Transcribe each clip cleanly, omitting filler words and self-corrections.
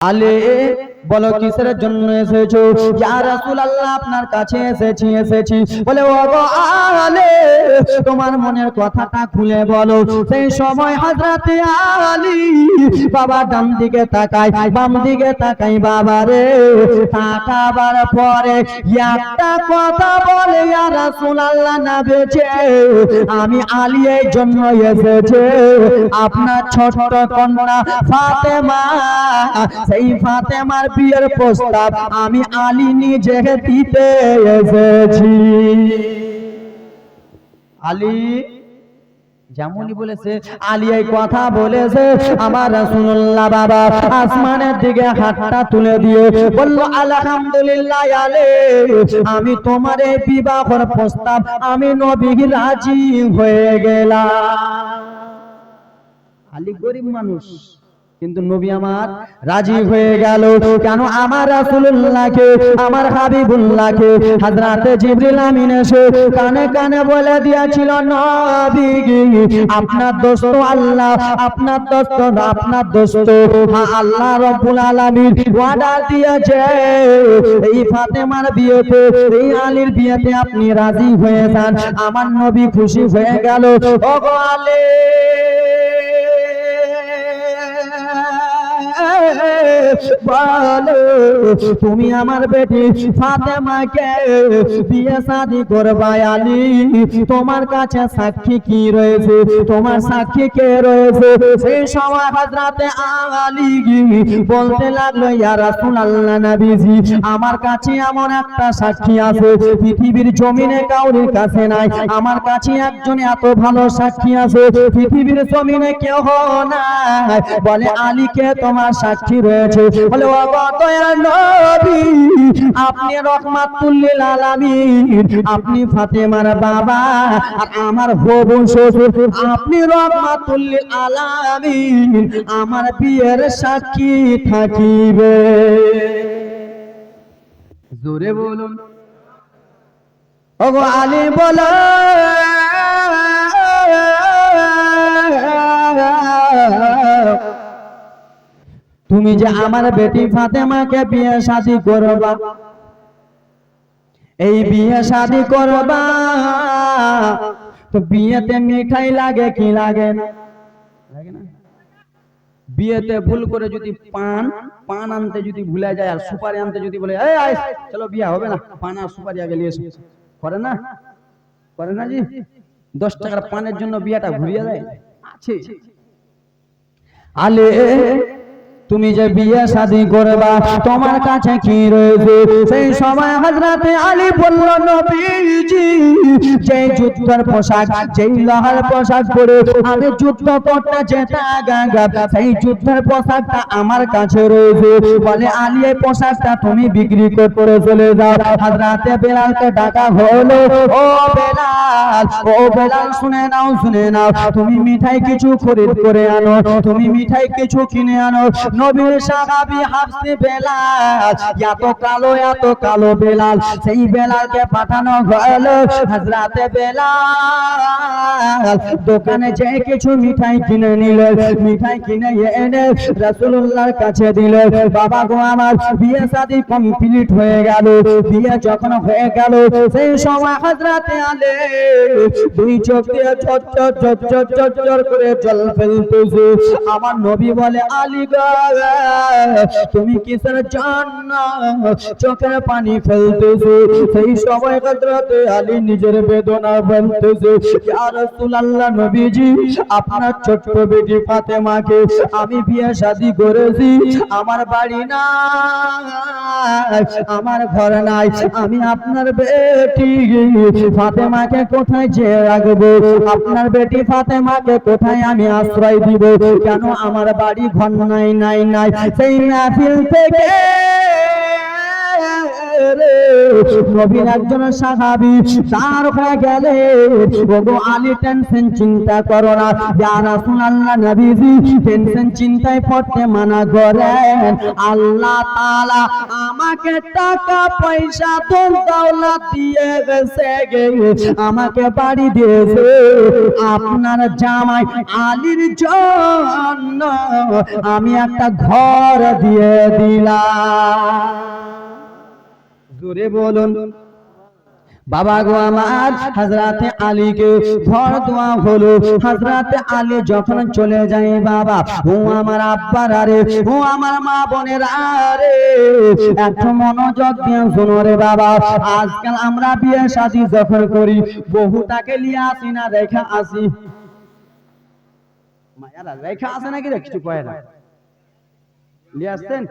আলে বলো কিসের জন্য এসেছো? ইয়া রাসূলুল্লাহ আপনার কাছে এসেছি। বলে ও গো আলে, তোমার মনের কথাটা খুলে বলো। সেই সময় হযরতে আলী বাবা ডান দিকে তাকায়, বাম দিকে তাকায়, বাবা রে তাকাবার পরে একটা কথা বলে, ইয়া রাসূলুল্লাহ না বেঁচে আমি আলী এই জন্য এসেছি, আপনার ছোট কন্যা ফাতেমা, সেই ফাতেমার বিয়ের প্রস্তাব আমি আলী নিজে দিতে এসেছি। আলী যেমনই বলেছে, আলী এই কথা বলেছে, আমার রাসূলুল্লাহ বাবা আসমানের দিকে হাতটা তুলে দিয়ে বলল, আলহামদুলিল্লাহ আলী, আমি তোমার এই বিবাহের প্রস্তাব আমি নবী রাজি হয়ে গেলাম। আলী গরিব মানুষ, কিন্তু নবী আমার রাজি হয়ে গেল। কেন? আমার রাসূলুল্লাহকে, আমার হাবিবুল্লাহকে হযরতে জিবরিল আমিন এসে কানে কানে বলে দিয়েছিল, নবী আপনার দোস্ত আল্লাহ, আপনার দোস্ত আল্লাহ রাব্বুল আলামিন ওয়াদা দিয়েছে, এই ফাতেমার বিয়েতে, এই আলীর বিয়েতে আপনি রাজি হয়ে যান। আমার নবী খুশি হয়ে গেল। ওগো আলী, বলো তুমি আমার বেটি ফাতেমাকে বিয়ে শাদী করবা। আলী তোমার কাছে সাক্ষী কি রয়েছে? তোমার সাক্ষী কে রয়েছে? সেই সময় হযরতে আলী বলতে লাগলো, ইয়া রাসূলুল্লাহ নবীজি, আমার কাছে এমন একটা সাক্ষী আছে পৃথিবীর জমিনে কাউরির কাছে নাই, আমার কাছে একজন এত ভালো সাক্ষী আছে পৃথিবীর জমিনে কেউ নাই। বলে আলীকে তোমার সাক্ষী রয়েছে? বলে ও দয়ার নবী, আপনি রহমাতুল লিল আলামিন, আপনি ফাতেমার বাবা আর আমার হবু শ্বশুর, আপনি রহমাতুল লিল আলামিন, আমার বিয়ের সাক্ষী থাকিবে। জোরে বলুন। ওগো আলী বলো, তুমি যে আমার বেটি ফাতেমাকে বিয়ে শাদী করবা, এই বিয়ে শাদী করবা তো বিয়েতে মিঠাই লাগে কি লাগে না? লাগে না? বিয়েতে ভুল করে যদি পান আনতে যদি ভুলে যায় আর সুপারি আনতে যদি বলে, এই আয় চলো বিয়ে হবে না, পান আর সুপারি আগে নিয়ে এসো, করে না? করে না জি? 10 টাকার পানের জন্য বিয়েটা ঘুরিয়ে দেয় আছে। আলে তুমি যে বিয়ে শাদী করবা তোমার কাছে কি রয়েছে? সেই সময় হযরতে আলী বলল, নবীজি, যেই যুদ্ধের পোশাক, যেই লোহার পোশাক পরে আমি যুদ্ধ করতে যেতাম, সেই যুদ্ধের পোশাকটা আমার কাছে রয়েছে। বলে আলী এই পোশাকটা তুমি বিক্রি করতে চলে যাও। হযরতে বেলালকে ডাকা হলো, ও বেলাল, ও বেলাল শুনে নাও, তুমি মিঠাই কিছু খরিদ করে আনো, তুমি মিঠাই কিছু কিনে আনো। নবীর সাহাবী হাফসে বেলাল, এত কালো বেলাল, সেই বেলালকে পাঠানো হলো। হযরতে বেলাল দোকানে যে কিছু মিঠাই কিনে নিল, মিঠাই কিনে এনে রাসূলুল্লাহর কাছে দিল। বাবা গো আমার বিয়ে শাদী কমপ্লিট হয়ে গেল। বিয়ে যখন হয়ে গেল সেই সময় হযরতে আলী দুই চোখ দিয়ে ঝরঝর করে জল ফেলতেছে। আমার নবী বলে, আলী গো তুমি কিসের জন্য চোখের পানি ফেলতেছো? সেই সময় হযরতে আলী নিজের বেদনা বলতেছে, ইয়া রাসূলুল্লাহ নবীজি, আপনার ছোট্ট বেটি ফাতেমাকে আমি বিয়ে শাদী করেছি, আমার বাড়ি নাই, আমার ঘর নাই, আমি আপনার বেটি ফাতেমাকে কোথায় যে রাখবো? আপনার বেটি ফাতেমাকে কোথায় আমি আশ্রয় দিব? কেন আমার বাড়ি ঘর নাই। সেই মাহফিল থেকে রে নবীর একজন সাহাবী তার হয়ে গেলে ওগো আলী টেনশন চিন্তা করো না ইয়া রাসূলুল্লাহ নবীজি টেনশন চিন্তায় পড়তে মানা করেন আল্লাহ তাআলা আমাকে টাকা পয়সা ধন দৌলত দিয়ে গেছে আমাকে বাড়ি দিয়েছে আপনার জামাই আলীর জন্য আমি একটা ঘর দিয়ে দিলাম জোরে বলুন বাবা গো আমার হযরতে আলীকে ঘর দেওয়া হলো হযরতে আলী যখন চলে যায় বাবা ও আমার আব্বার আরে ও আমার মা বোনের আরে একটু মনোযোগ দিয়ে শুনো রে বাবা আজকাল আমরা বিয়ে শাদী যখন করি বহুটাকে নিয়ে আসি না রেখা আসি মায়ারা রেখা আসে নাকি রে কিছু কয় না নিয়ে আসছেন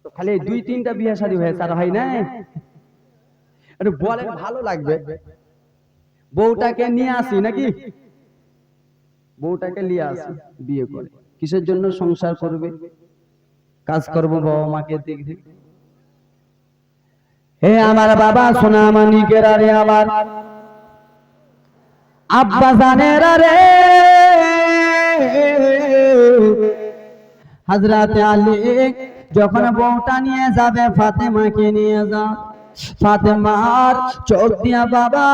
তো খালি 2-3টা বিয়ে শাদী হয়েছে আর হয় না বলেন ভালো লাগবে বউটাকে নিয়ে আসি নাকি বউটাকে নিয়ে আসি বিয়ে করে কিসের জন্য সংসার করবে কাজ করবো বাবা মাকে দেখবে হে আমার বাবা সোনা মানিকের আরে আমার আব্বা জানের রে হযরতে আলী যখন বউটা নিয়ে যাবে ফাতেমাকে নিয়ে যা ফাতেমার চোখ দিয়া বাবা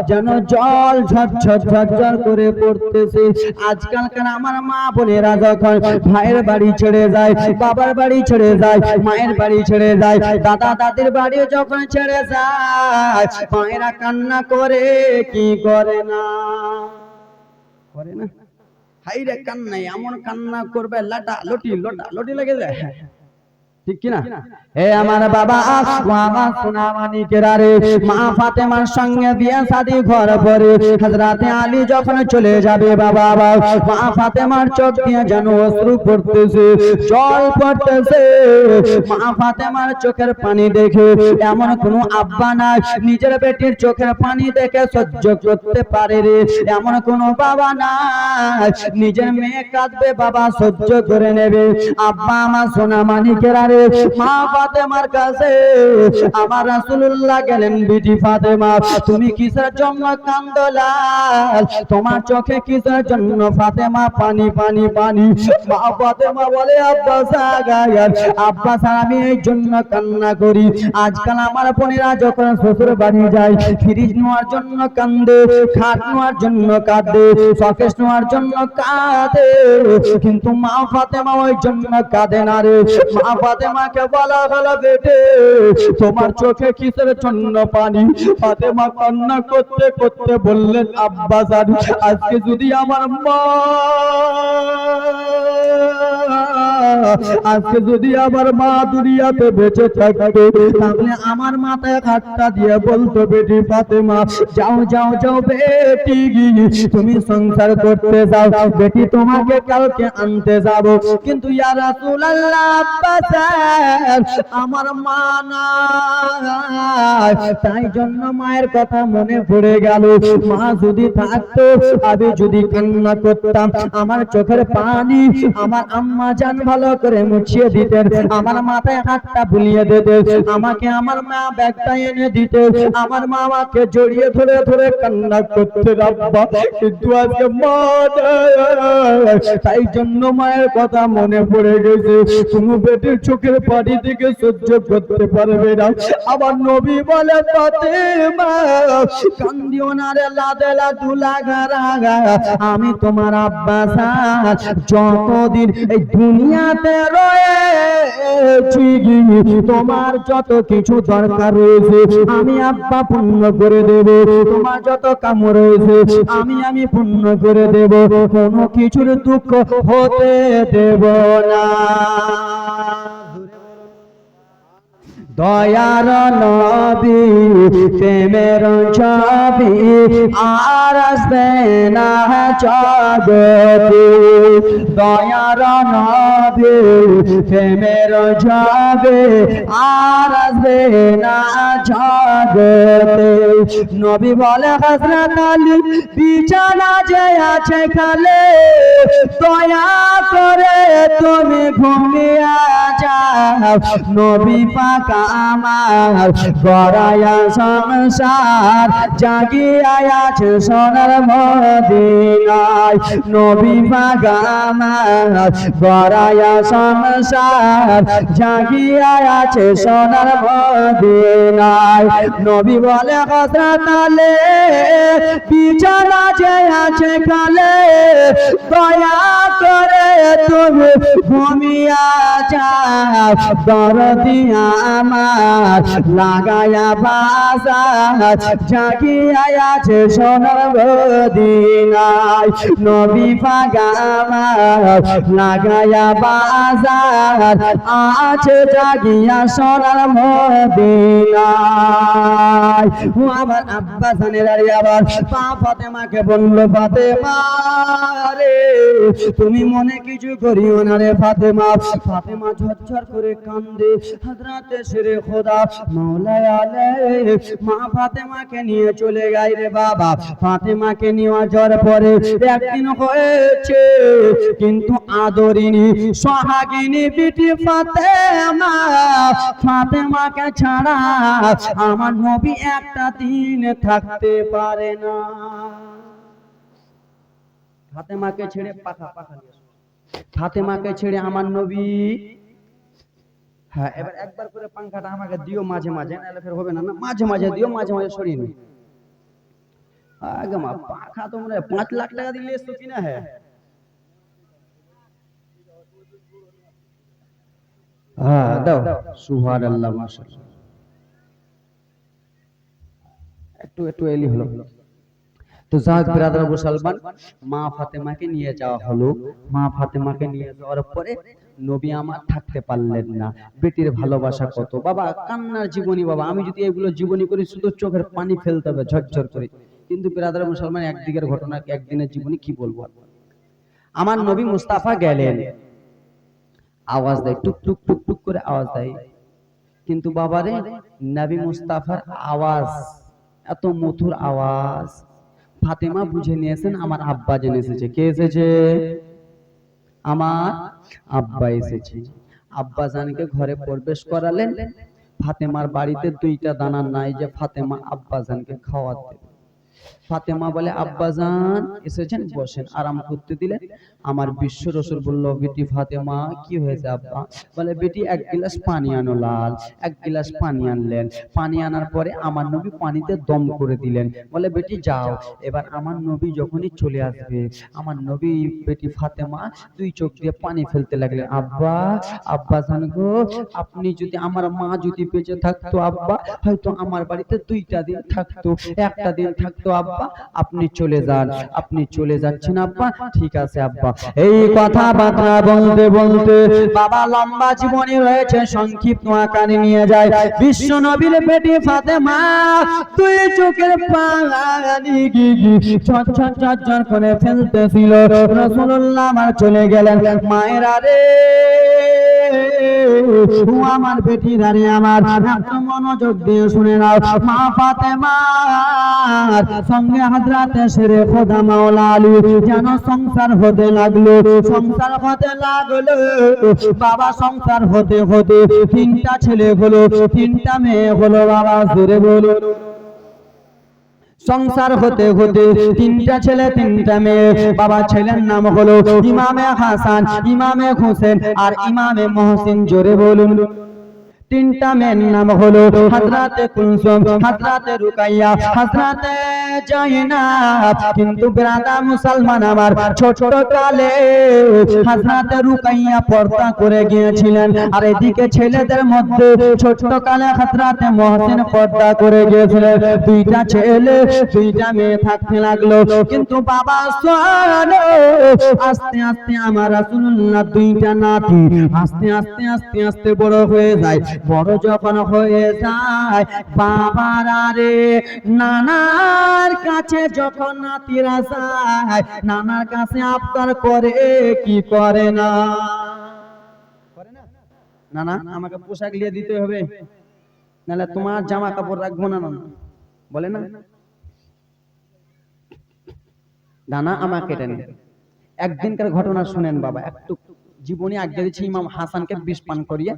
যেন জল ঝরঝর ঝরঝর করে পড়তেছে আজকালকার আমার মা বোনেরা যখন ভাইয়ের বাড়ি ছেড়ে যায় বাবার বাড়ি ছেড়ে যায় মায়ের বাড়ি ছেড়ে যায় দাদা দাদির বাড়ি যখন ছেড়ে যায় মায়েরা কান্না করে কি করে না হাই রে কান্না এমন কান্না করবে লাটা লটি লোটা লটি লেগে যায় ঠিক কি না হে আমার বাবা আমার সোনা মানিকের আরে মা ফাতেমার সঙ্গে বিয়ে শাদী ঘর পরে হযরতে আলী যখন চলে যাবে বাবা মা ফাতেমার চোখ দিয়ে যেন অশ্রু পড়তেছে জল পড়তেছে মা ফাতেমার চোখের পানি দেখে এমন কোনো আব্বা নাই নিজের বেটির চোখের পানি দেখে সহ্য করতে পারে রে এমন কোনো বাবা নাই নিজের মেয়ে কাঁদবে বাবা সহ্য করে নেবে আব্বা আমার সোনা মানিকের আরে মা ফাতেমার কাছে আমার রাসূলুল্লাহ গেলেন বিটি ফাতেমা তুমি কিসের জন্য কাঁদো লাল তোমার চোখে কিসের জন্য ফাতেমা পানি পানি পানি মা ফাতেমা বলে আব্বা সাগায়ার আব্বা আমি এই জন্য কান্না করি আজকাল আমার বোনেরা যখন শ্বশুর বাড়ি যায় ফ্রিজ নেওয়ার জন্য কাঁদে খাট নেওয়ার জন্য কাঁদে শোকেস নেওয়ার জন্য কাঁদে কিন্তু মা ফাতেমা ওই জন্য কাঁদে না রে মা ফাতেমাকে বলা হলো বেটে তোমার চোখে কিসের জন্য পানি ফাতেমা কান্না করতে করতে বললেন আব্বা জান আজকে যদি আমার মা আজকে যদি আমার মা দুনিয়াতে বেঁচে থাকতো তাহলে আমার মাথায় হাতটা দিয়ে বলতো বেটি ফাতেমা যাও যাও যাও বেটি তুমি সংসার করতে যাও বেটি তোমাকে কালকে আনতে যাব কিন্তু ইয়া রাসূলুল্লাহ আব্বা আমার মা নাই তাই জন্য মায়ের কথা মনে পড়ে গেল মা যদি থাকতো আমি যদি কান্না করতাম আমার চোখের পানি আমার আম্মা জান ভালো করে মুছিয়ে দিতেন আমার মাথায় হাতটা বুলিয়ে দিতেন আমাকে আমার মা ব্যাগটা এনে দিতে আমার মা আমাকে জড়িয়ে ধরে ধরে কান্না করতে আব্বা কিন্তু আজকে মা তাই জন্য মায়ের কথা মনে পড়ে গেছে তুমি বেটির চোখের পানি থেকে সহ্য করতে পারবে না আবার নবী বলে ফাতেমা কান্দিও না রে লাদেলা দুলাগারা আমি তোমার আব্বা যতদিন এই দুনিয়াতে রয়েছি তোমার যত কিছু দরকার রয়েছে আমি আব্বা পূর্ণ করে দেব তোমার যত কাম রয়েছে আমি পূর্ণ করে দেব কোনো কিছুর দুঃখ হতে দেব না দয়ার নবী প্রেমের ছবি আর আসবে না জগতে দয়ার নবী প্রেমের ছবি আর আসবে না জগতে নবী বলে হযরত আলী বিছানা যে আছে খালে দয়া করে তুমি ঘুমিয়ে যাও নবী পাক আমার গড়ায়া সংসার জাগিয়া আছে সোনার মদিনায় নবী পাক আমার গড়ায়া সংসার জাগিয়া আছে সোনার মদিনায় নবী বলে হযরত আলী বিছানা যে আছে কালে দয়া করে তুমি ঘুমিয়া যাও দরদি আমার লাগায়া বাজার জাগিয়া আছে সোনার মদিনায় নবী পাক আমার লাগায়া বাজার আছে জাগিয়া সোনার মদিনায় ও আমার আব্বা জানের আবার পা ফাতেমাকে বলল ফাতেমা রে তুমি মনে কিছু করিও না রে ফাতেমা ফাতেমা ঝরঝর করে কান্দে হযরতে শেরে খোদা মাওলা আলী মা ফাতেমাকে নিয়ে চলে গেল রে বাবা ফাতেমাকে নিয়ে যাওয়ার পরে একদিন হয়েছে কিন্তু আদরিনী সোহাগিনী বিটি ফাতেমা ফাতেমাকে ছাড়া আমার নবী একটা দিন থাকতে পারে না ফাতেমাকে ছেড়ে ফাতেমাকে ছেড়ে আমার নবী হ্যাঁ এবার একবার করে পাংখাটা আমাকে দিও মাঝে মাঝে নাহলে ফের হবে না না মাঝে মাঝে দিও মাঝে মাঝে সরিয়ে নি আগে মা পাখা তোমরা 5 লাখ টাকা দিলে এসছো কিনা হ্যাঁ হ্যাঁ দাও সুবহানাল্লাহ মাশাআল্লাহ একটু একটু এলি হলো তো যাক ব্রাদার মুসলমান মা ফাতেমাকে নিয়ে যাওয়া হলো মা ফাতেমাকে নিয়ে যাওয়ার পরে নবী আমার থাকতে পারলেন না বেটির ভালোবাসা কত বাবা কান্নার জীবনী বাবা আমি যদি এগুলো জীবনী করি শুধু চোখের পানি ফেলতে হবে ঝরঝর করে কিন্তু ব্রাদার মুসলমান একদিকের ঘটনা একদিনের জীবনী কি বলবো আমার নবী মুস্তাফা গেলেন আওয়াজ দেয় টুক টুক টুক টুক করে আওয়াজ দেয় কিন্তু বাবারে নবী মুস্তাফার আওয়াজ এত মধুর আওয়াজ ফাতেমা বুঝে নিয়েছেন আমার আব্বা জেনে এসেছে কে এসেছে আমার আব্বা এসেছে আব্বা জানকে ঘরে প্রবেশ করালেন ফাতেমার বাড়িতে 2টা দানা নাই যে ফাতেমা আব্বা জানকে খাওয়াতে ফাতেমা বলে আব্বাজান এসেছেন বসেন আরাম করতে দিলেন আমার বিশ্ব রাসূল বলল বেটি ফাতেমা কি হয়েছে আব্বা বলে বেটি 1 গ্লাস পানি আনো লাল 1 গ্লাস পানি আনলেন পানি আনার পরে আমার নবী পানিতে দম করে দিলেন বলে বেটি যাও এবার আমার নবী যখনই চলে আসবে আমার নবী বেটি ফাতেমা 2 চোখ দিয়ে পানি ফেলতে লাগলেন আব্বা আব্বাজান গো আপনি যদি আমার মা যদি বেঁচে থাকতো আব্বা হয়তো আমার বাড়িতে 2টা দিন থাকতো একটা দিন থাকতো আব্বা আপনি চলে যান আপনি চলে যাচ্ছেন আব্বা ঠিক আছে আব্বা এই কথা বার্তা বলতে বলতে বাবা লম্বা জীবনী রয়েছে সংক্ষিপ্ত আকারে নিয়ে যায় বিশ্ব নবীর বেটি ফাতেমা 2 চোখের পানি ঝরঝর ঝরঝর করে ফেলতেছিল রাসূলুল্লাহ আমার চলে গেলেন মায়েরা রে ও আমার বেটিরা রে আমার একটু মনোযোগ দিয়ে শুনে নাও মা ফাতেমার সঙ্গে হযরতে শেরে খোদা মাওলা আলী যেন সংসার হতে লাগলো বাবা সংসার হতে হতে 3টা ছেলে হলো 3টা মেয়ে হলো বাবা জোরে বলো সংসার হতে হতে 3টা ছেলে 3টা মেয়ে বাবা ছেলের নাম হলো ইমামে হাসান ইমামে হোসেন আর ইমামে মহসিন জোরে বলুন 3টা মেয়ের নাম হলো হযরতে কুলসুম হযরতে রুকাইয়া হযরতে জাইনাব কিন্তু ব্রাদার মুসলমান আমার ছোট কালে হযরতে রুকাইয়া পর্দা করে গিয়েছিলেন আর এদিকে ছেলেদের মধ্যে ছোট কালে হযরতে মহসিন পর্দা করে গিয়েছিলেন 2টা ছেলে 2টা মেয়ে থাকতে লাগলো কিন্তু বাবা শোনো আস্তে আস্তে আমার রাসূলুল্লাহ 2টা নাতি আস্তে আস্তে আস্তে আস্তে বড় হয়ে যায় বড় যখন হয়ে যায় বাবার আরে নানার কাছে যখন নাতিরা যায় নানার কাছে আবদার করে কি করে না নানা আমাকে পোশাক নিয়ে দিতে হবে নাহলে তোমার জামা কাপড় রাখবো না নানা বলে না নানা আমাকে টেনে একদিনকার ঘটনা শুনেন বাবা একটু জীবনে আজ্ঞা দিয়েছে ইমাম হাসানকে বিষ পান করিয়ে।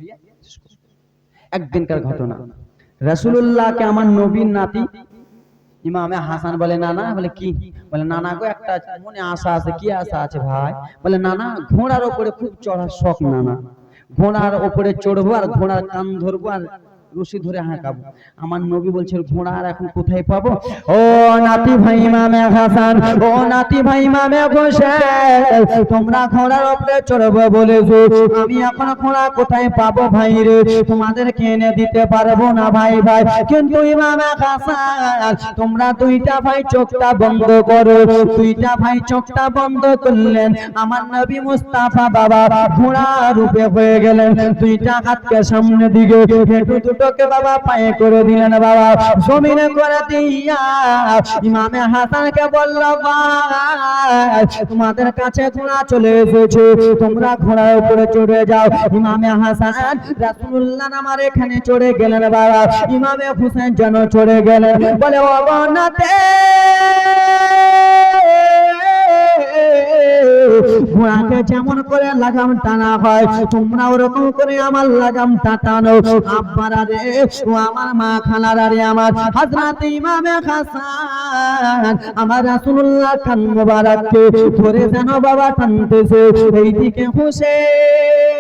একদিনকার ঘটনা, রাসূলুল্লাহকে আমার নবীর নাতি ইমামে হাসান বলে, না না, বলে কি? বলে না না গো, একটা মনে আশা আছে। কি আশা আছে ভাই? বলে না না, ঘোড়ার উপরে খুব চড়ার শখ। না না, ঘোড়ার উপরে চড়বো আর ঘোড়ার কান ধরবো আর রশি ধরে হাঁকাবো। আমার নবী বলছে ঘোড়া আর এখন কোথায় পাবো? ও নাতি ভাই ইমামে হাসান, ও নাতি ভাই ইমামে হোসেন, তোমরা ঘোড়ার উপরে চড়বো বলেছো, আমি এখন ঘোড়া কোথায় পাবো ভাই রে? তোমাদেরকে এনে দিতে পারবো না ভাই ভাই। কিন্তু ইমামে হাসান, তোমরা দুইটা ভাই চোখটা বন্ধ করো। দুইটা ভাই চোখটা বন্ধ করলেন। আমার নবী মুস্তাফা বাবা ঘোড়া রূপে হয়ে গেলেন। দুইটা হাতকে সামনে দিকে, হেঁটু দুটোকে বাবা পায়ে করে দিলেন। বাবা জমিনে করে দিয়া ইমামে হাসানকে বলল, ভাই তোমাদের কাছে ঘোড়া চলে এসেছে, তোমরা ঘোড়ার উপরে চড়ে যাও। ইমামে হাসান রাসূলুল্লাহ আমার এখানে চড়ে গেলেন। বাবা ইমামে হোসেন যেন চড়ে গেলেন। বলে ও বনাতে ঘোড়াকে যেমন করে লাগাম টানা হয়, তোমরা ওরকম করে আমার লাগামটা টানো। আব্বারা রে, ও আমার মা খালারা রে, আমার হযরত ইমামে হাসান আমার রাসূলুল্লাহ কান মোবারককে ধরে যেন বাবা টানতেছে। এইদিকে হোসেন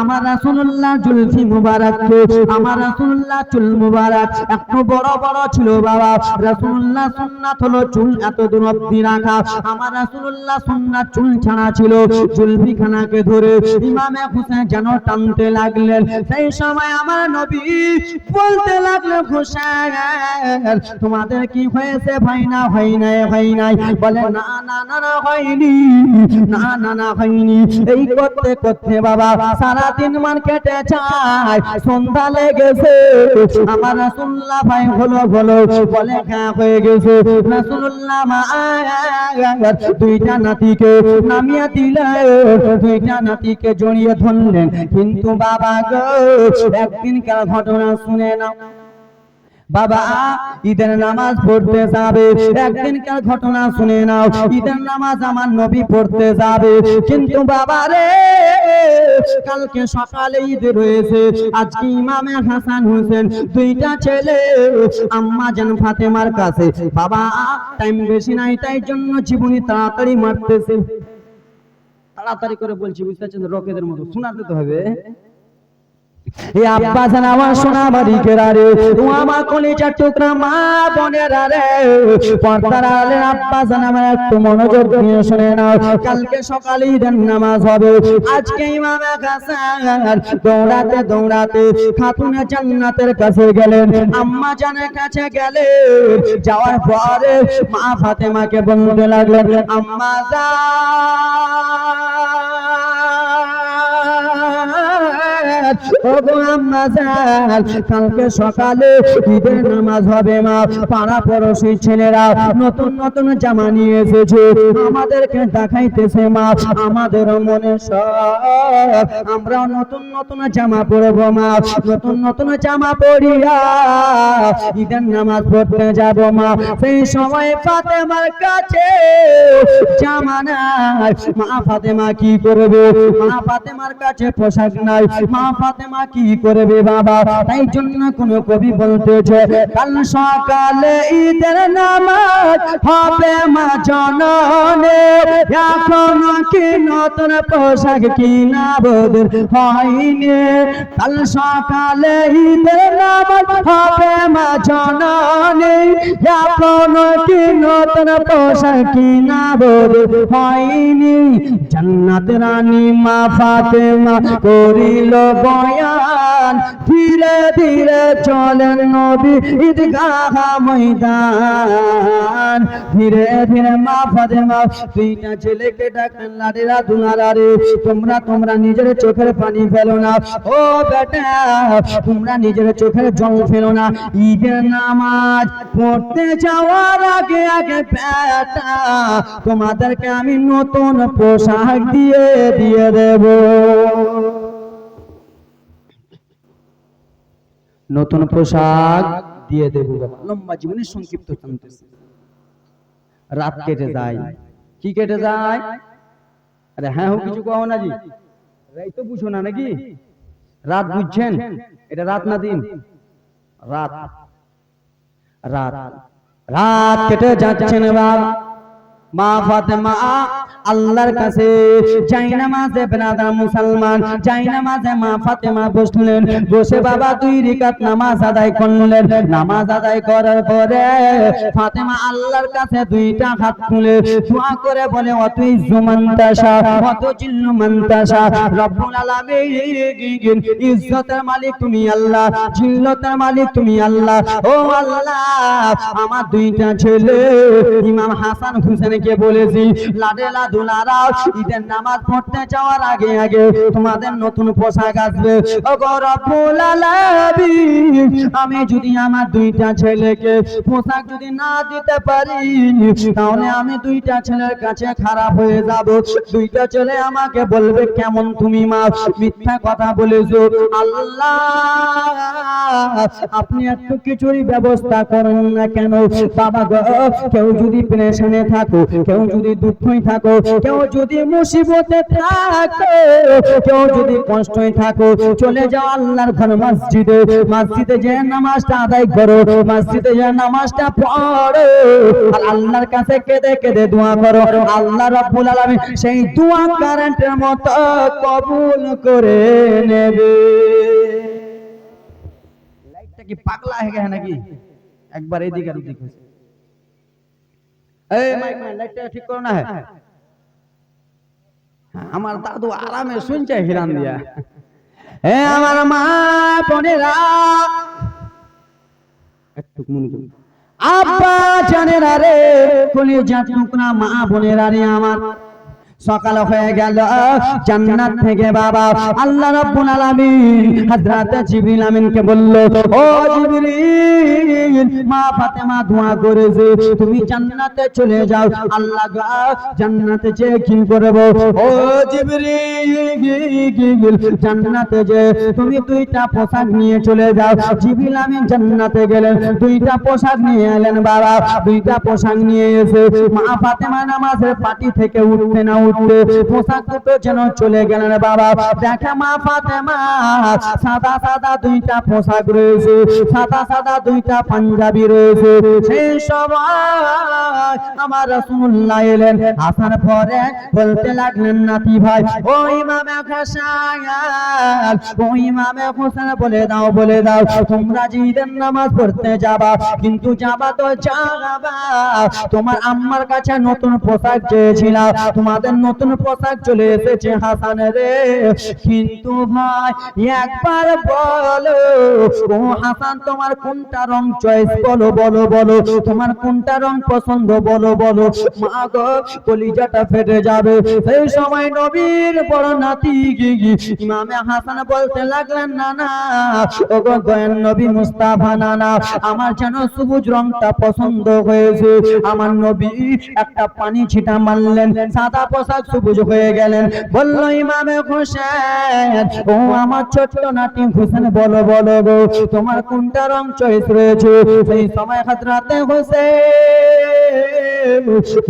আমার রাসূলুল্লাহ জুলফি মুবারককে, আমার রাসূলুল্লাহ চুল মুবারক একটু বড় বড় ছিল বাবা। রাসূলুল্লাহ সুন্নাত হলো চুল এত দূর অবধি রাখা। আমার রাসূলুল্লাহ সুন্নাত চুল ছাড়া ছিল। জুলফি খানাকে ধরে ইমামে হোসেন যেন টানতে লাগলেন। সেই সময় আমার নবী বলতে লাগলেন, হোসেন তোমাদের কি হয়েছে ভাই? না হয় নাই, হয় নাই। বলে না না না না হয়নি, না না না হয়নি। এই করতে করতে বাবা সারা দিন মান কেটে যায়, সন্ধ্যা লেগেছে। আমার রাসূলুল্লাহ ভাই হলো বলো, বলে হ্যাঁ হয়ে গেছে। রাসূলুল্লাহ মা দুইটা নাতিকে নামিয়ে দিলেন, দুইটা নাতিকে জড়িয়ে ধরলেন। কিন্তু বাবা গো, একদিনকার ঘটনা শুনে নাও। বাবা ঈদের নামাজ পড়তে যাবে, একদিনকার ঘটনা শুনে নাও। ঈদের নামাজ আমার নবী পড়তে যাবে, কিন্তু বাবা রে কালকে সকালে ঈদ রয়েছে। আজকে ইমামে হাসান হোসেন দুইটা ছেলে আম্মা জান ফাতেমার কাছে। বাবা টাইম বেশি নাই, তাই জন্য জীবনী তাড়াতাড়ি মারতেছে। তাড়াতাড়ি করে বলছি, বুঝতে পারছেন, রকেদের মতো শোনাতে তো হবে। এ আব্বা জান আমার সোনা বাড়িকেরা রে, ও আমার কলিজার টুকরা মা বোনেরা রে, পর্দার আলে আব্বা জান আমার একটু মনোযোগ দিয়ে শুনে নাও। কালকে সকালে ঈদের নামাজ হবে। আজকে ইমামে হাসান দৌড়াতে দৌড়াতে খাতুনে জান্নাতের কাছে গেলেন, আম্মা জানের কাছে গেলেন। যাওয়ার পরে মা ফাতেমাকে বলতে লাগলেন, আম্মা কালকে সকালে ঈদের নামাজ হবে মা। পাড়া পড়োশি ছেলেরা নতুন নতুন জামা নিয়ে এসেছে, আমাদেরকে দেখাইতেছে মা। আমাদের মনে শখ, আমরা নতুন নতুন জামা পরবো মা। নতুন নতুন জামা পরিয়া ঈদের নামাজ পড়তে যাব মা। সেই সময় ফাতেমার কাছে জামা নাই। মা ফাতেমা কি করবে? মা ফাতেমার কাছে পোশাক নাই। মা ফাতেমা কি করবে বাবা? তাই জন্য কোন কবি বলতেছে, কাল সকালে ঈদের নামাজ হবে মা জননে, এখন কি নতুন পোশাক কিনা বোধ হয়নি। কাল সকালে ঈদের নামাজ হবে মা জননে, এখন কি নতুন পোশাক কিনা বোধ হয়নি। জান্নাত রানী মা ফাতেমা করিল বয়ান, ধীরে ধীরে চলেন নবী ঈদগাহ ময়দান। ধীরে ধীরে মা ফাতেমা দুইটা ছেলেকে ডাকলেন, লাডেরা দুলারা রে, তোমরা নিজের চোখের পানি ফেলো না। ও বেটা, তোমরা নিজের চোখের জল ফেলো না। ঈদের নামাজ পড়তে যাওয়ার আগে আগে বেটা তোমাদেরকে আমি নতুন পোশাক দিয়ে দেব। নতুন পোশাক দিয়ে দেব। লম্বা জীবনের সংক্ষিপ্ত টানতেছে। রাত কেটে যায়। কি কেটে যায়? আরে হ্যাঁ হো কিছু কও না জি, এই তো বুঝো না নাকি? রাত বুঝছেন? এটা রাত না দিন? রাত। রাত রাত কেটে যাচ্ছেন বাবা। মা ফাতেমা আল্লাহর কাছে জায়নামাজে বেরাদার মুসলমান জায়নামাজে মা ফাতেমা বসলেন, বসে বাবা 2 রাকাত নামাজ আদায় করলেন। নামাজ আদায় করার পরে ফাতেমা আল্লাহর কাছে 2টা হাত তুলে দোয়া করে বলে, অতুই জুমান্তাসা অত জিল্লু মান্তাসা রব্বুল আলামিন, ইজ্জতের মালিক তুমি আল্লাহ, জিল্লতের মালিক তুমি আল্লাহ। ও আল্লাহ, আমার 2টা ছেলে ইমাম হাসান হুসেনকে বলেছি, লাডেলা দুলারা ঈদের নামাজ পড়তে যাওয়ার আগে আগে তোমাদের নতুন পোশাক আসবে। ও গো রব্বুল আলামিন, আমি যদি আমার 2টা ছেলেকে পোশাক যদি না দিতে পারি, তাহলে আমি 2টা ছেলের কাছে খারাপ হয়ে যাব। 2টা ছেলে আমাকে বলবে, কেমন তুমি মা, মিথ্যা কথা বলেছো। আল্লাহ, আপনি একটু কিছুরই ব্যবস্থা করেন না কেন? বাবা গো, কেউ যদি পেরেশানে থাকো, কেউ যদি দুঃখই থাকো, কেউ যদি মুসিবতে থাকো, কেউ যদি কষ্টই থাকো, চলে যাও আল্লাহর ঘর মসজিদে। মসজিদে যে নামাজটা আদায় করো, মসজিদে যে নামাজটা পড়ো, আর আল্লাহর কাছে কেঁদে কেঁদে দোয়া করো। আল্লাহ রাব্বুল আলামিন সেই দোয়া কারেন্টের মতো কবুল করে নেবে। লাইটটা কি পাগলা হয়ে গেছে নাকি? একবার এদিকে আর ওদিকে। এই মাইক ম্যান, লাইটটা ঠিক করো না। হ্যাঁ, আমার দাদু আরামে শুনছে হিরান দিয়া। হে আমার মা বোনেরা, একটু মনোযোগ। আব্বা জানেরা রে, কলিজা টুকরা মা বোনেরা রে আমার, সকাল হয়ে গেল, জান্নাত থেকে বাবা আল্লাহ রাব্বুল আলামিন হযরত জিবরিল আমিনকে বলল, ও জিবরিল, মা ফাতেমা দোয়া করেছে তুমি জান্নাতে চলে যাও। আল্লাহ জান্নাতে যে কি করব? ও জিবরিল, জান্নাতে যে তুমি 2টা পোশাক নিয়ে চলে যাও। জিবরিল আমিন জান্নাতে গেলেন, 2টা পোশাক নিয়ে এলেন বাবা। 2টা পোশাক নিয়ে এসে মা ফাতেমা নামাজের পাটি থেকে উঠতে না উঠতে পোশাক দুটো যেন চলে গেলেন বাবা। দেখে মা ফাতেমা সাদা সাদা 2টা পোশাক রয়েছে, সাদা সাদা 2টা পাঞ্জাবি রয়েছে। সেই সময় আমার রাসূলুল্লাহ এলেন, আসার পরে বলতে লাগলেন, নাতি ভাই, ও ইমামে হোসেন, ও ইমামে হোসেন, বলে দাও বলে দাও, তোমরা যে ঈদের নামাজ পড়তে যাবা, কিন্তু যাবা তো যাবা, তোমার আম্মার কাছে নতুন পোশাক চেয়েছিলাম, তোমাদের নতুন পোশাক চলে এসেছে হাসান রে। কিন্তু ভাই একবার বলো, ও হাসান, তোমার কোনটা রং চয়েস, বলো বলো বলো, তোমার কোনটা রং পছন্দ, বলো বলো। মা গো, কলিজাটা ফেটে যাবে। সেই সময় নবীর বড় নাতি ইমামে হাসান বলতে লাগলেন, না না, ও গো দয়ার নবী মুস্তাফা, না না, আমার যেন সবুজ রংটা পছন্দ হয়েছে। আমার নবী একটা পানি ছিটা মারলেন, সাদা পোশাক সবুজ হয়ে গেলেন। বলল, ইমামে হোসেন, ও আমার ছোট্ট নাতি হোসেন, বলো বলো গো, তোমার কোনটা রং চয়েস রয়েছে? সেই সময় হযরতে হোসেন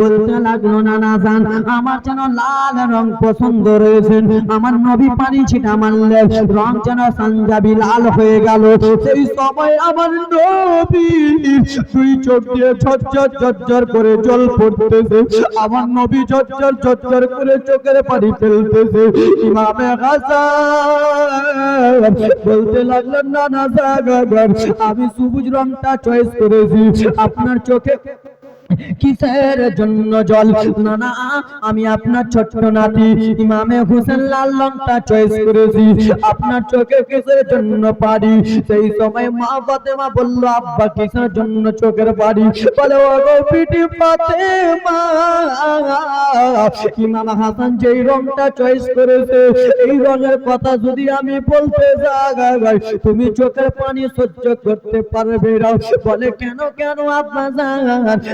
বলতে লাগলো, না না জান, আমার যেন লাল রং পছন্দ রয়েছে। আমার নবী পানি ছিটা মারলেন, রং যেন পাঞ্জাবি লাল হয়ে গেল। সেই সময় আমার নবী 2 চোখ দিয়ে ঝরঝর ঝরঝর করে জল পড়তেছে। আমার নবী ঝরঝর ঝরঝর করে চোখের পানি ফেলতেছে। ইমামে হাসান বলতে লাগলেন, না না জাগাগার, আমি সবুজ রংটা চয়েস করেছি, আপনার চোখে কিসের জন্য জল? না না, আমি আপনার ছোট্ট নাতি ইমামে হোসেন লাল রংটা চয়েস করেছি, আপনার চোখে কিসের জন্য পানি? সেই সময় মা ফাতেমা বলল, আব্বা কিসের জন্য চোখের পানি? বলে, ও গো পিটি ফাতেমা, ইমাম হাসান যেই রংটা চয়েস করেছে, এই রঙের কথা যদি আমি বলতে যাই, তুমি চোখের পানি সহ্য করতে পারবে না। বলে, কেন কেন আব্বা জান?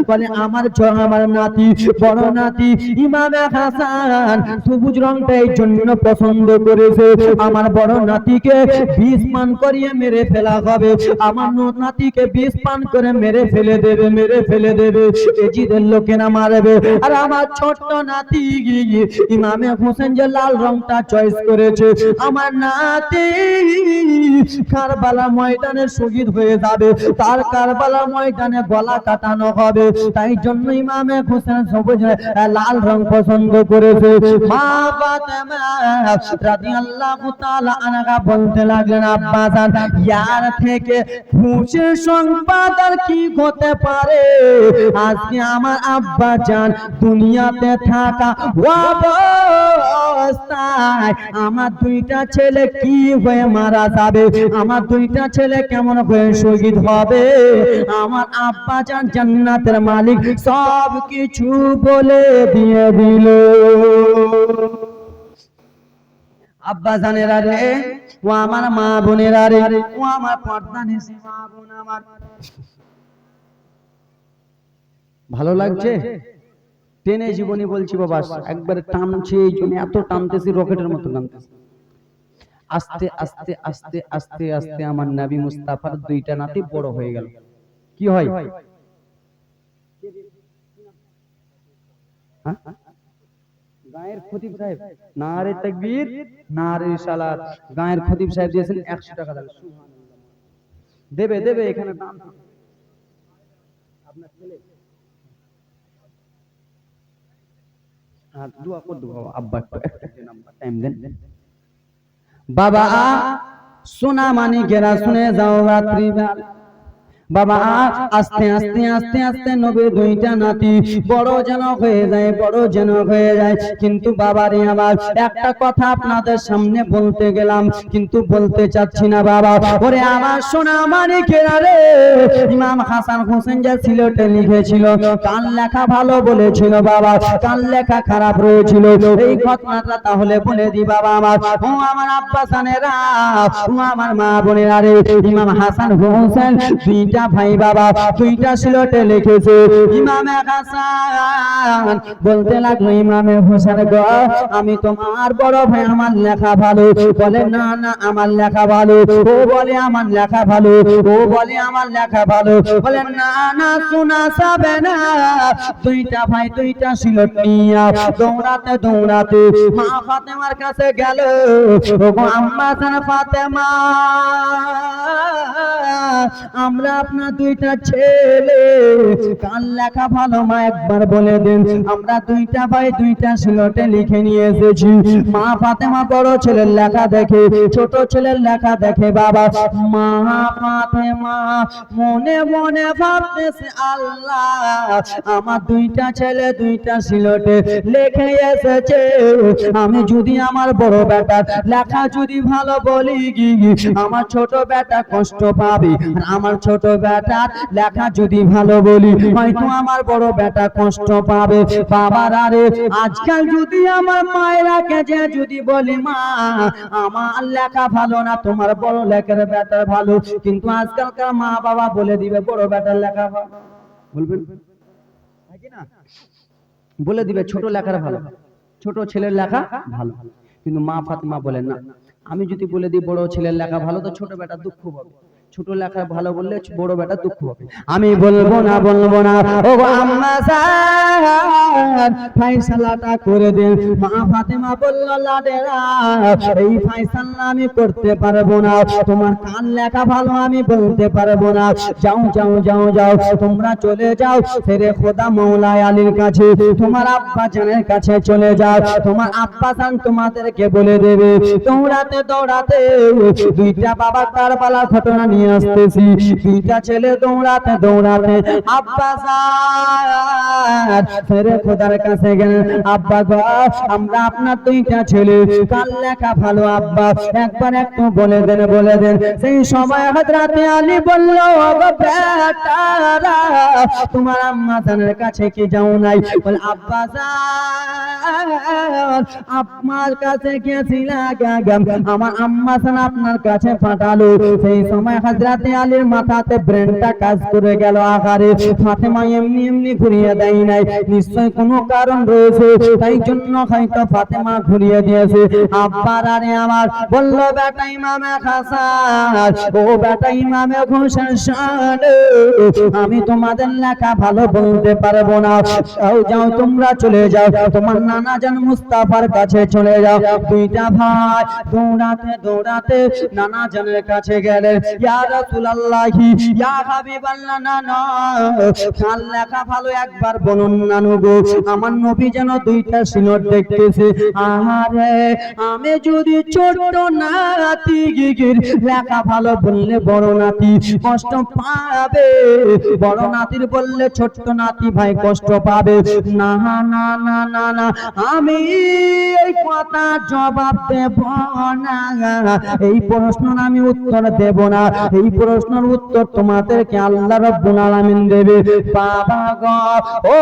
বলে, আমার নাতি বড় নাতি ইমামে হাসান সবুজ রংটা এই জন্য পছন্দ করেছে, আমার বড় নাতিকে বিষ পান করিয়ে মেরে ফেলা হবে, আমার নাতিকে বিষ পান করে মেরে ফেলে দেবে এজিদের লোকেরা মারবে। আর আমার ছোট্ট নাতি ইমামে হোসেন যে লাল রংটা চয়েস করেছে, আমার নাতি কারবালা ময়দানে শহীদ হয়ে যাবে, তার কারবালা ময়দানে গলা কাটানো হবে, তাই জন্য ইমামে হোসেন সবুজ লাল রং পছন্দ করেছে। মা ফাতেমা রাদিয়াল্লাহু তাআলা আনহা বলতে লাগলেন, আব্বা জান ইয়ার থেকে খুশির সংবাদ আর কি হতে পারে, আজকে আমার আব্বা জান দুনিয়াতে থাকা অবস্থায় আমার দুইটা ছেলে কি হয়ে মারা যাবে, আমার দুইটা ছেলে কেমন হয়ে শহীদ হবে, আমার আব্বা জান জান্নাতের মালিক সব কিছু বলে দিয়ে দিল। আব্বা জানেরা রে, ও আমার মা বোনেরা রে, ও আমার পর্দা নিশি মা বোন আমার, ভালো লাগছে? টেনে জীবনী বলছি বাবা, একবার টানছে, এই জন্য এত টানতেছি, রকেটের মতো টানতেছি। আস্তে আস্তে আস্তে আস্তে আস্তে আমার নবী মুস্তাফার দুইটা নাতি বড় হয়ে গেল। কি হয়? গায়ের খতিব সাহেব নারে তাকবীর নারে রিসালাত, গায়ের খতিব সাহেব দিয়েছেন 100 টাকা দেবে দেবে এখানে দাম আপনার ছেলে দোয়া কর দেবো আব্বা, একটু নাম্বার টাইম দেন বাবা। সোনা মানিকেরা শুনে যাও, রাত্রিবেলা বাবা আস্তে আস্তে আস্তে আস্তে নবীর দুইটা নাতি বড় যেন হয়ে যায়, বড় যেন হয়ে যায়। কিন্তু বাবারে আমার একটা কথা আপনাদের সামনে বলতে গেলাম, কিন্তু বলতে চাচ্ছি না বাবা। ওরে আমার সোনা মানিকেরা রে, ইমাম হাসান হোসেন যে সিলেটে লিখেছিল, কান লেখা ভালো বলেছিল বাবা, কান লেখা খারাপ রয়েছিল, এই ঘটনাটা তাহলে বলে দি বাবা আমার। ও আমার আব্বা জানেরা, ও আমার মা বোনেরা রে, ইমাম হাসান হোসেন দুইটা ভাই বাবা, দুইটা সিলেটে লিখেছে। ইমামে হাসান বলতে লাগলো, ইমামে হোসেন গো, আমি তোমার বড় ভাই, আমার লেখা ভালো। বলে না না, আমার লেখা ভালো। ও বলে আমার লেখা ভালো, ও বলে আমার লেখা ভালো। বলে না না, শোনা যাবে না। দুইটা ভাই দুইটা সিলেট নিয়ে দৌড়াতে দৌড়াতে মা ফাতেমার কাছে গেল। ওগো আম্মা জান ফাতেমা, আমরা আপনার দুইটা ছেলে কান লেখা ভালো, মা একবার বলে দেন। আমরা দুইটা ভাই দুইটা সিলেটে লিখে নিয়ে এসেছি। মা ফাতেমা বড় ছেলের লেখা দেখে, ছোট ছেলের লেখা দেখে বাবা। মা ফাতেমা মনে মনে ভাবতেছে, আল্লাহ আমার দুইটা ছেলে দুইটা সিলেটে লিখে এসেছে, আমি যদি আমার বড় বেটার লেখা যদি ভালো বলি, আমার ছোট বেটা কষ্ট পাবে। আমার ছোট বেটার লেখা যদি ভালো বলি, হয়তো আমার বড় বেটা কষ্ট পাবে। বাবার আরে আজকাল যদি আমার মায়েরাকে যে যদি বলি, মা আমার লেখা ভালো না, তোমার বড় লেখার বেটার ভালো, কিন্তু আজকালকার মা বাবা বলে দিবে বড় বেটার লেখা ভালো, বলবেন না? বলে দিবে ছোট লেখার ভালো, ছোট ছেলের লেখা ভালো। কিন্তু মা ফাতেমা বলেন না, আমি যদি বলে দিই বড় ছেলের লেখা ভালো, তো ছোট বেটা দুঃখ পাবে। ছোট লেখা ভালো বললে বড় বেটা দুঃখ পাবে। আমি বলবো না, বলবো না। ও আম্মা জান, ফয়সালাটা করে দেন। মা ফাতেমা বলল, লাডেরা এই ফয়সালা আমি করতে পারবো না, তোমার কান লেখা ভালো আমি বলতে পারবো না। যাও যাও যাও যাও, তোমরা চলে যাও ফেরে খোদা মৌলা আলীর কাছে, তোমার আব্বা জানের কাছে চলে যাও, তোমার আব্বা জান তোমাদেরকে বলে দেবে। দৌড়াতে দৌড়াতে দুইটা বাবা কারবালার ঘটনা নিয়ে আসতেছি। দুইটা ছেলে দৌড়াতে দৌড়াতে আব্বা জান ফেরে খোদার কাছে গেলেন। আব্বা গো, আমরা আপনার দুইটা ছেলে কাল লেখা ভালো, আব্বা একবার একটু বলে দেন, বলে দেন। সেই সময় হযরতে আলী বলল, ওগো বেটারা, তোমার আম্মা জানের কাছে কি যাও নাই? বলে আব্বা জান আপনার কাছে গেছিলাম, আমার আম্মা জান আপনার কাছে পাঠালো। সেই সময় হযরতে আলীর মাথাতে ব্রেনটা কাজ করে গেল আকারে। ফাতেমা এমনি এমনি ঘুরিয়ে দেয় নাই, নিশ্চয় কোনো কারণ রয়েছে, তাই জন্য হয়তো ফাতেমা ঘুরিয়ে দিয়েছে। আব্বার আরে আমার বলল, বেটা ইমামে হাসান, ও বেটা ইমামে হোসেন, আমি তোমাদের লেখা ভালো বলতে পারবো না, যাও যাও তোমরা চলে যাও, তোমার নানা জান মুস্তাফার কাছে চলে যাও। দুইটা ভাই দৌড়াতে দৌড়াতে নানা জানের কাছে গেলেন। ইয়া রাসূলুল্লাহি, ইয়া হাবিবাল্লাহ, নানা কাল লেখা ভালো একবার বলুন নানু গো, আমার নবী যেন দুইটা সিলট দেখতেছে। আরে আমি যদি ছোট নাতি গিগির লেখা ভালো বললে বড় নাতি কষ্ট পাবে, বড় নাতির বললে ছোট নাতি ভাই কষ্ট পাবে। না না না না না, আমি এই কথা জবাব দেব না, এই প্রশ্নের আমি উত্তর দেব না, এই প্রশ্নের উত্তর তোমাদেরকে আল্লাহ রাব্বুল আলামিন দেবে। বাবা গো, ও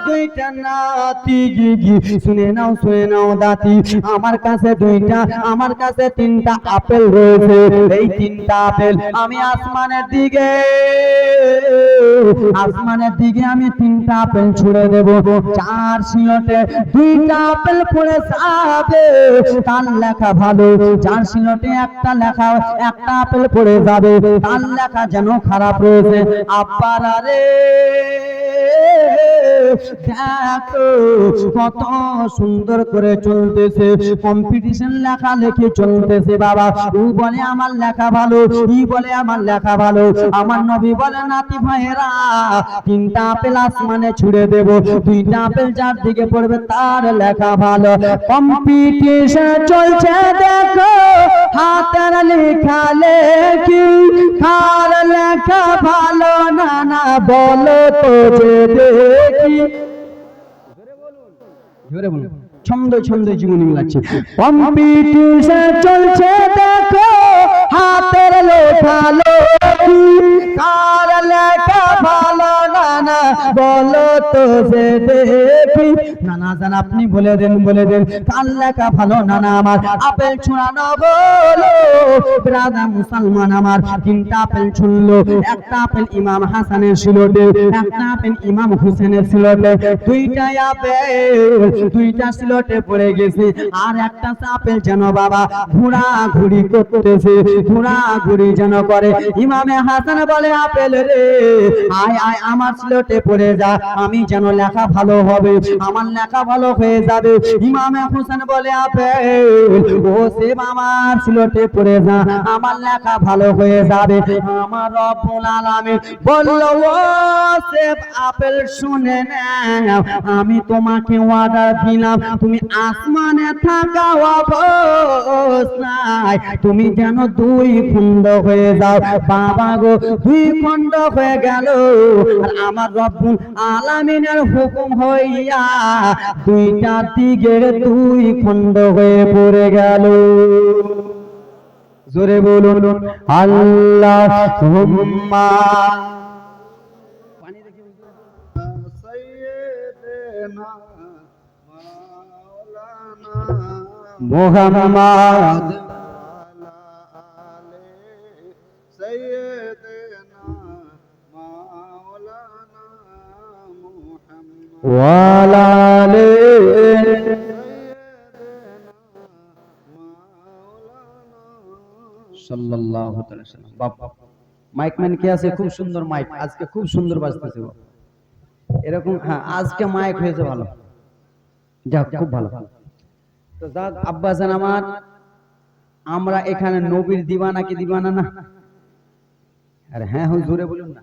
দুইটা নাতি গিগি, শুনে নাও দাতি, আমার কাছে দুইটা, আমার কাছে তিনটা আপেল রয়েছে। এই তিনটা আপেল আমি আসমানের দিকে আমি তিনটা আপেল ছুড়ে দেব। চার সিলটে দুইটা আপেল পড়ে যাবে, তার লেখা ভালো। চার সিলটে একটা আপেল পড়ে যাবে, তার লেখা যেন খারাপ রয়েছে। আব্বার আরে দেখো কত সুন্দর করে চলতেছে, কম্পিটিশন লেখালেখি চলতেছে। বাবা ও বলে আমার লেখা ভালো, ই বলে আমার লেখা ভালো। আমার নবী বলে, নাতি ভাইয়েরা তিনটা আপেল আসমানে ছুড়ে দেব, দুইটা আপেল যার দিকে পড়বে তার লেখা ভালো। কম্পিটিশন চলছে দেখো, হাতের লেখা লেখি, কার লেখা ভালো না না বলো তো যে দেখি। জোরে বলুন, ছন্দ ছন্দ জীবনী মিলাচ্ছে। কম্পিটিশন চলছে দেখো, হাতের লেখা লেখি, কার লেখা ভালো না না বলো তো যে দেখি। নানা জান আপনি বলে দেন কার লেখা ভালো। নানা আমার আপেল ছুঁড়ানো বলো, ব্রাদার মুসলমান আমার তিনটা আপেল ছুঁড়লো। একটা আপেল ইমাম হাসানের সিলটে, একটা আপেল ইমাম হুসেনের সিলটে, দুইটা সিলটে পড়ে গেছে। আর একটা আপেল যেন বাবা ঘোরাঘুরি করতেছে, ঘোরাঘুরি যেন করে। ইমামে হাসান বলে, আপেল রে আয় আয় আমার সিলটে পড়ে যা, আমি যেন লেখা ভালো হবে, আমার লেখা ভালো হয়ে যাবে। ইমামে হোসেন বলে, আপেল ও সে আমার সিলটে পড়ে যা, আমার লেখা ভালো হয়ে যাবে। আমার রব্বুল আলামিন বলল, ও সে আপেল শুনে নাও, আমি তোমাকে অর্ডার দিলাম, তুমি আসমানে থাকা অবস্থায় তুমি যেন দুই খণ্ড হয়ে যাও। বাবা গো, দুই খণ্ড হয়ে গেল, আর আমার রব্বুল আলামিনের হুকুম হইয়া দুইটা দিকে দুই খণ্ড হয়ে পড়ে গেল। জোরে বলুন আল্লাহুম্মা মুহাম্মদ ওয়ালা আলে সাল্লাল্লাহু তাআলা সাল্লাম। বাবা মাইকম্যান কে আছে? খুব সুন্দর মাইক, আজকে খুব সুন্দর বাজতেছে এরকম। হ্যাঁ, আজকে মাইক হয়েছে ভালো, যাক খুব ভালো। তো যাক আব্বাজান আমার, আমরা এখানে নবীর দিওয়ানা কি দিওয়ানা না? আরে হ্যাঁ হুজুরে বলুন না।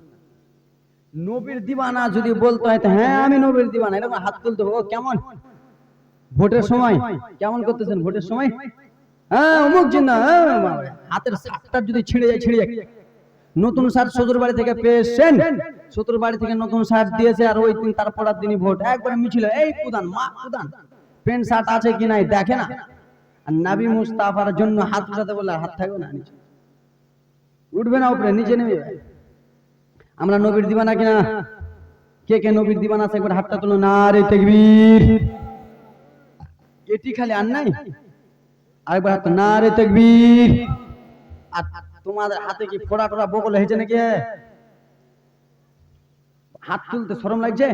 নবীর দিওয়ানা যদি বলতে হয়, হ্যাঁ আমি নবীর দিওয়ানা, এরকম হাত তুলতে হবে। ও কেমন ভোটের সময় কেমন করতেছেন? ভোটের সময় হ্যাঁ অমুক জিন্না, হাতের শার্টটা যদি ছিঁড়ে যায়। নতুন শার্ট শ্বশুর বাড়ি থেকে পেয়েছেন, শ্বশুর বাড়ি থেকে নতুন শার্ট দিয়েছে, আর ওই দিন তারপর দিনই ভোট, একবার মিছিল, এই কুদান মা কুদান, প্যান্ট শার্ট আছে কি নাই দেখে না। আর নবী মুস্তাফার জন্য হাত উঠাতে বললে হাত থাকবে না, নিচে উঠবে না, উপরে নিচে নেমে। আমরা নবীর দিওয়ানা কিনা? কে কে নবীর দিওয়ানা আছে একবার হাতটা তুলো। নারে তাকবীর। এটি খালি আর নাই, আরেকবার হাত, নারে তাকবীর। আর তোমাদের হাতে কি ফোড়া টোড়া বগল হয়েছে নাকি? হাত তুলতে শরম লাগছে?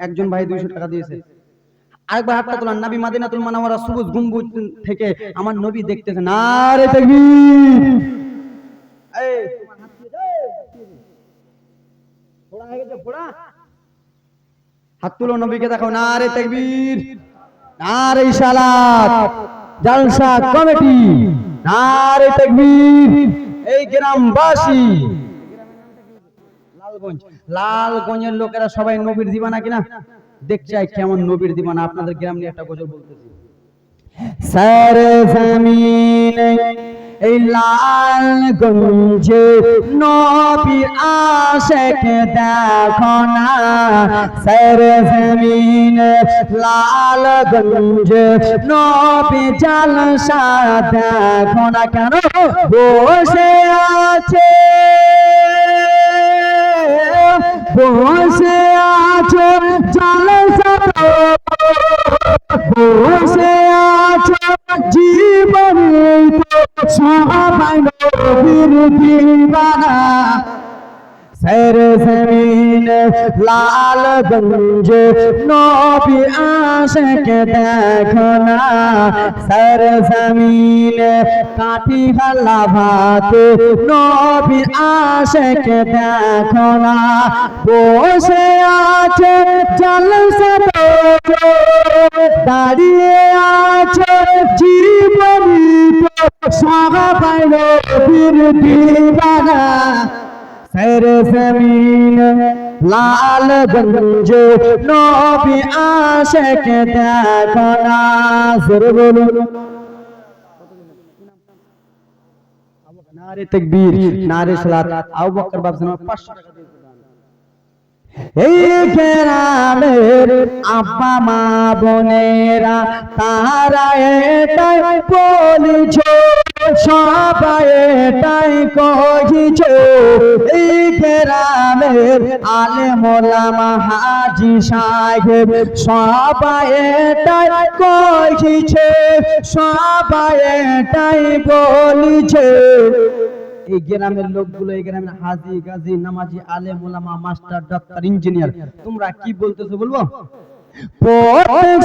একজন ভাই 200 টাকা দিয়েছে। আরেকবার হাতটা তোলান। নবী মদিনাতুল মুনাওয়ারা সবুজ গম্বুজ থেকে আমার নবী দেখতেছে। নারে তাকবীর। এই তোমার হাত দিয়ে দে, ফোড়া হয়ে গেছে, ফোড়া। হাত তুলো, নবীকে দেখাও। নারে তাকবীর, নারে সালাত, জলসা কমিটি, নারে তাকবীর। এই গ্রামবাসী, লালগঞ্জের লোকেরা সবাই নবীর দিবানা কিনা দেখ চাই কেমন নবীর দিবানা। আপনাদের গ্রাম নিয়ে একটা গজল বলতেছি। সারে জমিন এই লালগঞ্জে নবী আশিক দেখো না, সারে জমিন লালগঞ্জে নবী জলসা দেখো না। কেন বসে আছে, বসে আছো জলসা, বসে আছো জীবনে সবাই নবীর দিবানা। সারে জমিন লালগঞ্জ নবী আশিক দেখো না, সারে জমিন কাঠি হাল্লা ভাত নবী আশিক দেখো না। বসে আছে জলসা, দাঁড়িয়ে আছে জীবনী সবাই নবীর দিবানা। সারে জমিন লালগঞ্জ নবী আশিক দেখো না। জোরে বলুন নারে তাকবীর, নারে সালাত। আবু বকর বাপ জান 500 টাকা দিয়ে দান। এই গ্রামের আব্বা মা বোনেরা তারা এটাই বলিছো, সবাই এটাই কহিছো। এই গ্রামের আলেম ওলামা হাজী সাহেব সবাই এটাই কহিছে, সবাই এটাই বলিছে। এই গ্রামের লোকগুলো, এই গ্রামের হাজি গাজী নামাজি আলেম ওলামা মাস্টার ডাক্তার ইঞ্জিনিয়ার, তোমরা কি বলতেছো বলবো? প্রত্যেক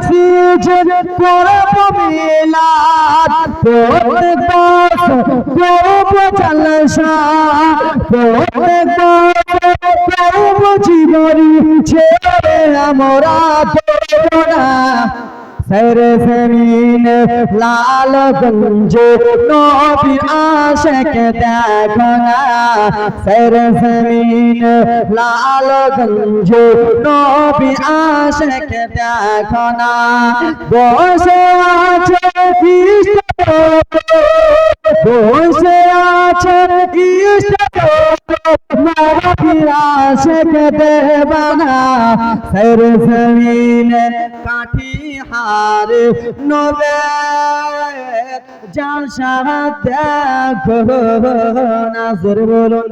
সিজনের করব মিলাদ, প্রত্যেক বছর করব জলসা, প্রত্যেক বছর করব জীবনী ছেড়ে আমরা করব না। সারে জমিন লালগঞ্জ নবী আশিক দেখো না, সারে জমিন লালগঞ্জ নবী আশিক দেখো না। বসে আছে বসে আছে আশিক দেবানা। সারে জমিন কাঠি হারে নবীর জলসা দেখো না। জোরে বলুন।